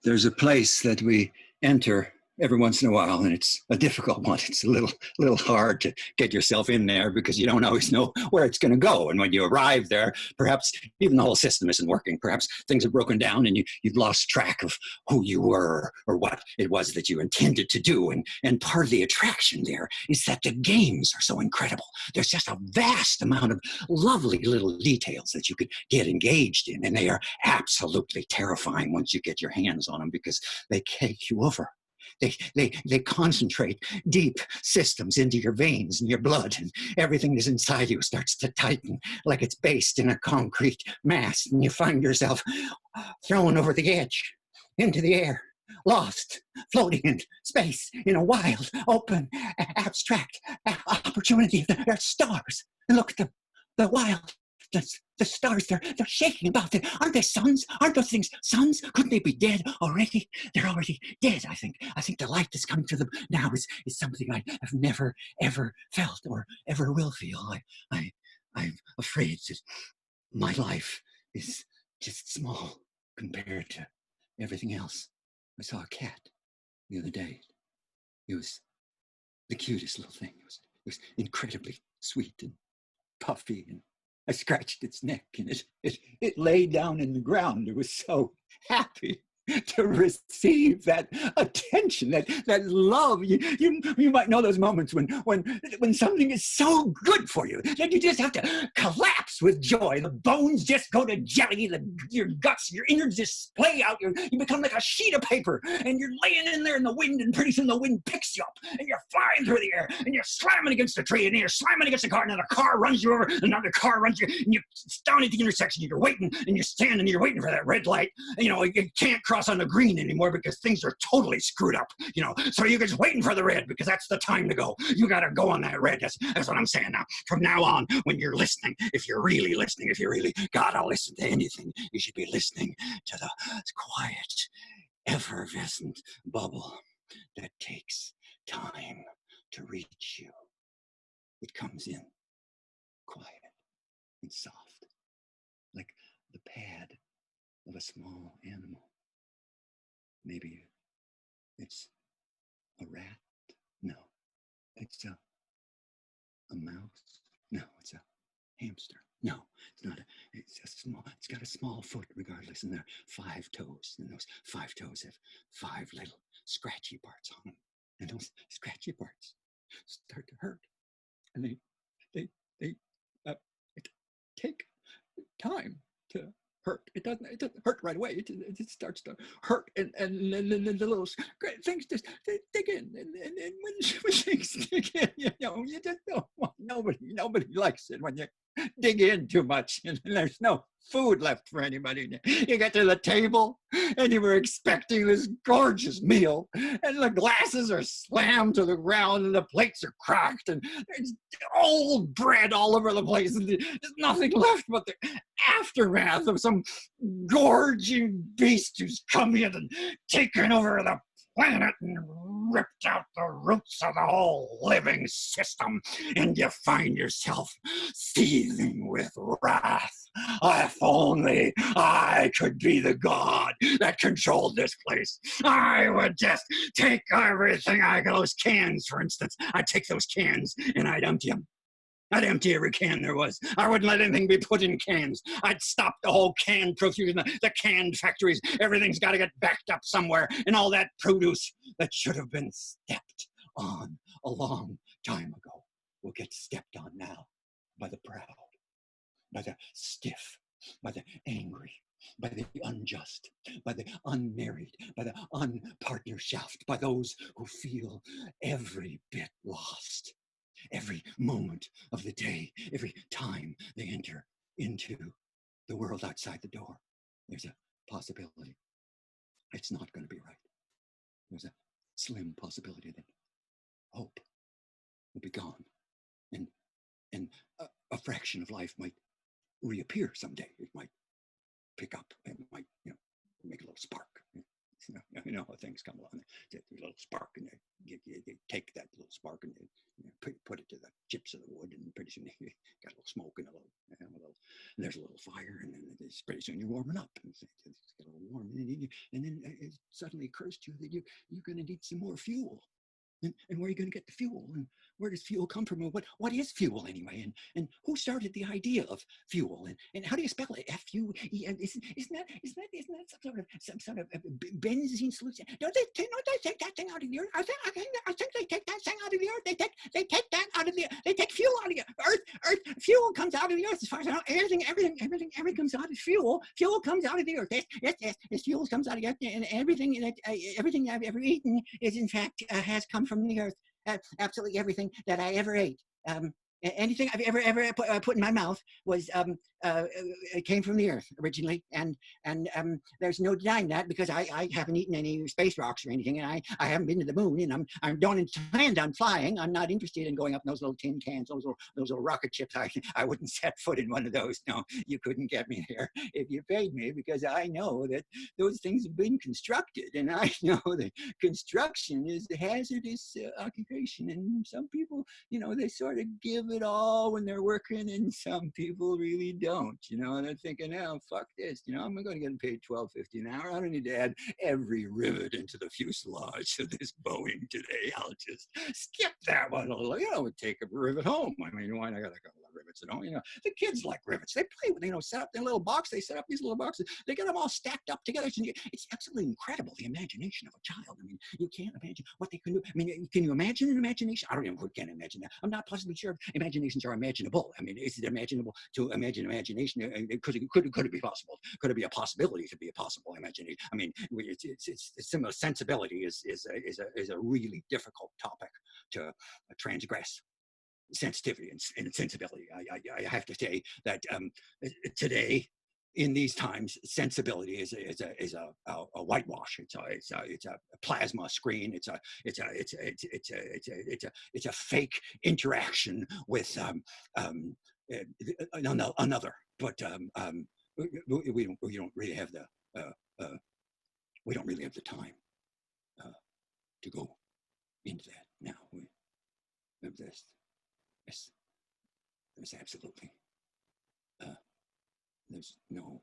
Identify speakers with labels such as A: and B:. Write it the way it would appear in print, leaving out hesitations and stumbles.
A: There's a place that we enter every once in a while, and it's a difficult one. It's a little hard to get yourself in there because you don't always know where it's going to go. And when you arrive there, perhaps even the whole system isn't working. Perhaps things have broken down and you've lost track of who you were or what it was that you intended to do. And part of the attraction there is that the games are so incredible. There's just a vast amount of lovely little details that you could get engaged in, and they are absolutely terrifying once you get your hands on them because they take you over. They concentrate deep systems into your veins and your blood, and everything that's inside you starts to tighten like it's based in a concrete mass, and you find yourself thrown over the edge into the air, lost, floating in space in a wild, open, abstract opportunity. There are stars, and look at them, the wild. The stars, they're shaking about. Aren't they suns? Aren't those things suns? Couldn't they be dead already? They're already dead, I think. I think the light that's coming to them now is something I have never, ever felt or ever will feel. I'm afraid that my life is just small compared to everything else. I saw a cat the other day. It was the cutest little thing. It was incredibly sweet and puffy, and I scratched its neck, and it lay down in the ground. It was so happy to receive that attention, that love. You might know those moments when something is so good for you that you just have to collapse with joy. The bones just go to jelly. Your guts, your innards just splay out. You become like a sheet of paper, and you're laying in there in the wind, and pretty soon the wind picks you up, and you're flying through the air, and you're slamming against a tree, and you're slamming against a car, and another car runs you over, another car runs you, and you're down at the intersection, and you're waiting, and you're standing, and you're waiting for that red light. And, you can't cross on the green anymore because things are totally screwed up, so you're just waiting for the red because that's the time to go. You got to go on that red. That's what I'm saying now. From now on, when you're listening, if you're really listening, if you really gotta listen to anything, you should be listening to the quiet, effervescent bubble that takes time to reach you. It comes in quiet and soft, like the pad of a small animal. Maybe it's a rat. No, it's a mouse. No, it's a hamster. No, it's not. It's got a small foot regardless, and there are 5 toes, and those 5 toes have 5 little scratchy parts on them, and those scratchy parts start to hurt, and they it take time to hurt. It doesn't hurt right away. It starts to hurt, and the little things just dig in, and when things dig in, you just don't want. Nobody likes it when you dig in too much, and there's no food left for anybody. You get to the table, and you were expecting this gorgeous meal, and the glasses are slammed to the ground, and the plates are cracked, and there's old bread all over the place, and there's nothing left but the aftermath of some gorging beast who's come in and taken over the planet and ripped out the roots of the whole living system, and you find yourself seething with wrath. If only I could be the god that controlled this place. I would just take everything. Those cans, for instance. I'd take those cans and I'd empty them. I'd empty every can there was. I wouldn't let anything be put in cans. I'd stop the whole can profusion, the canned factories. Everything's got to get backed up somewhere, and all that produce that should have been stepped on a long time ago will get stepped on now by the proud, by the stiff, by the angry, by the unjust, by the unmarried, by the unpartnershaft, by those who feel every bit lost. Every moment of the day, every time they enter into the world outside the door, there's a possibility it's not going to be right. There's a slim possibility that hope will be gone, and a fraction of life might reappear someday. It might pick up. It might, make a little spark. You know how things come along. There's a little spark, and they take that little spark and they put it to the chips of the wood, and pretty soon you got a little smoke and and there's a little fire, and then pretty soon you're warming up, and it's get a little warm, and then it suddenly occurs to you that you're going to need some more fuel. And where are you going to get the fuel? And where does fuel come from? And what is fuel anyway? And who started the idea of fuel? And how do you spell it? F-U-E? Isn't that some sort of benzene solution? No, they take that thing out of the earth. I think they take that thing out of the earth. They take that out of the earth. They take fuel out of the earth. Fuel comes out of the earth. As far as I know, everything comes out of fuel. Fuel comes out of the earth. Yes, fuel comes out of the earth, and everything I've ever eaten is in fact has come from the earth. Absolutely everything that I ever ate. Anything I've ever put in my mouth was it came from the earth originally, and there's no denying that, because I haven't eaten any space rocks or anything, and I haven't been to the moon, and I don't intend on flying. I'm not interested in going up in those little tin cans, those little rocket ships. I wouldn't set foot in one of those. No, you couldn't get me there if you paid me, because I know that those things have been constructed, and I know that construction is a hazardous occupation, and some people, they sort of give it all when they're working, and some people really don't, and they're thinking, oh, fuck this, I'm going to get paid $12.50 an hour. I don't need to add every rivet into the fuselage of this Boeing today. I'll just skip that one a little, take a rivet home. I mean, why not? I got a couple of rivets at home, the kids like rivets. They play with, set up their little box. They set up these little boxes. They get them all stacked up together. It's absolutely incredible, the imagination of a child. I mean, you can't imagine what they can do. I mean, can you imagine an imagination? I don't even can't imagine that. I'm not possibly sure imaginations are imaginable. I mean, is it imaginable to imagine imagination? Could it be possible? Could it be a possibility to be a possible imagination? I mean, it's similar. Sensibility is a really difficult topic to transgress. Sensitivity and sensibility. I have to say that today, in these times, sensibility is a whitewash. It's a plasma screen. It's a fake interaction with another. But we don't really have the time to go into that now. There's absolutely there's no